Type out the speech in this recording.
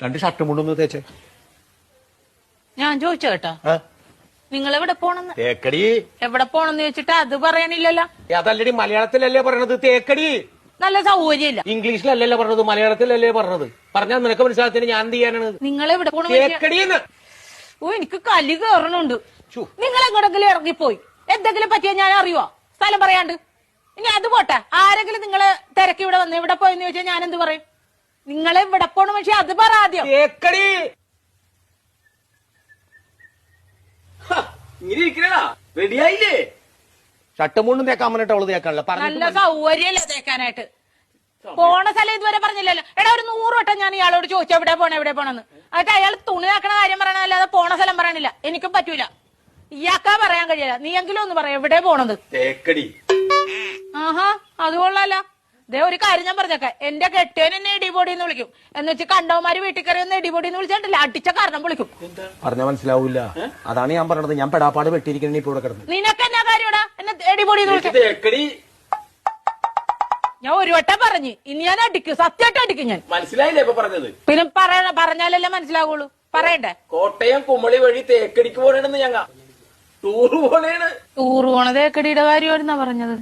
2 ഷർട്ടും മുണ്ടൊന്ന് തേച്ചേ. ഞാൻ ചോദിച്ചോ കേട്ടോ, നിങ്ങൾ എവിടെ പോണെന്ന്? തേക്കടി. എവിടെ പോണെന്ന് ചോദിച്ചിട്ട് അത് പറയണില്ലല്ലോ. അതല്ലടി, മലയാളത്തിലല്ലേ പറഞ്ഞത് തേക്കടി. നല്ല സൗകര്യമില്ല. ഇംഗ്ലീഷിലല്ലല്ലോ പറഞ്ഞത്, മലയാളത്തിലല്ലേ പറഞ്ഞത്. പറഞ്ഞാൽ നിനക്ക് മനസ്സിലാത്തിന് ഞാൻ എന്ത് ചെയ്യാനാണ്? നിങ്ങൾ എവിടെ പോണ? തേക്കടിന്ന്. ഓ, എനിക്ക് കലി കയറണുണ്ട്. നിങ്ങൾ എങ്ങോട്ടെങ്കിലും ഇറങ്ങിപ്പോയി എന്തെങ്കിലും പറ്റിയാ ഞാൻ അറിയുവോ? സ്ഥലം പറയാണ്ട്. ഇനി അത് പോട്ടെ, ആരെങ്കിലും നിങ്ങളെ തിരക്കി ഇവിടെ വന്ന് ഇവിടെ പോയെന്ന് ചോദിച്ചാൽ ഞാൻ എന്ത് പറയും? നിങ്ങളെ ഇവിടെ പോണ പക്ഷെ അത് പറ ആദ്യം. തേക്കടി. റെഡിയായില്ലേ? ഷർട്ടും മുണ്ടും തേക്കാൻ പറഞ്ഞിട്ട് അവള് തേക്കാനുള്ള നല്ല സൗകര്യല്ലേ തേക്കാനായിട്ട്. പോണ സ്ഥലം ഇതുവരെ പറഞ്ഞില്ലല്ലോ. എടാ, ഒരു 100 വട്ടം ഞാൻ ഇയാളോട് ചോദിച്ചു എവിടെ പോണെന്ന്. എന്നിട്ട് അയാൾ തുണി ആക്കണ കാര്യം പറയണല്ലാതെ പോണ സ്ഥലം പറയണില്ല. എനിക്കും പറ്റൂല, ഇയാൾക്കാ പറയാൻ കഴിയില്ല. നീയെങ്കിലും ഒന്ന് പറയാം എവിടെ പോണത്. തേക്കടി. ആഹാ, അത് കൊള്ളാല. ദേ ഒരു കാര്യം ഞാൻ പറഞ്ഞേക്കെ, എന്റെ കെട്ടിയൻ എന്നെ ഇടിപൊടിന്ന് വിളിക്കും. എന്ന് വെച്ച് കണ്ടവന്മാര് വീട്ടിൽ കയറി ഒന്ന് ഇടിപൊടിന്ന് വിളിച്ചിട്ടില്ല, അടിച്ച കാരണം വിളിക്കും. പറഞ്ഞാൽ മനസ്സിലാവൂല, അതാണ് ഞാൻ പറഞ്ഞത്. ഞാൻ പെടാപ്പാട് വെട്ടിയിരിക്കണ ഇപ്പൊ ഇവിടെ കിടന്നു. നിനക്ക് എന്നാ കാര്യടാ എന്നെ ഇടിപൊടിന്ന് വിളിക്കും? തേക്കടി. ഞാൻ ഒരു വട്ടം പറഞ്ഞു, ഇനി ഞാൻ അടിക്കും, സത്യമായിട്ട് അടിക്കും ഞാൻ. മനസ്സിലായില്ലേ ഇപ്പൊ പറഞ്ഞത്? പിന്നെ പറഞ്ഞാലല്ലേ മനസ്സിലാവുള്ളൂ, പറയണ്ടേ? കോട്ടയം കുമളി വഴി തേക്കടിക്ക് പോണെന്ന് ഞങ്ങ ടൂറ് പോണേണ്. ടൂറ് പോണ തേക്കടിയുടെ കാര്യമായിരുന്നാ പറഞ്ഞത്.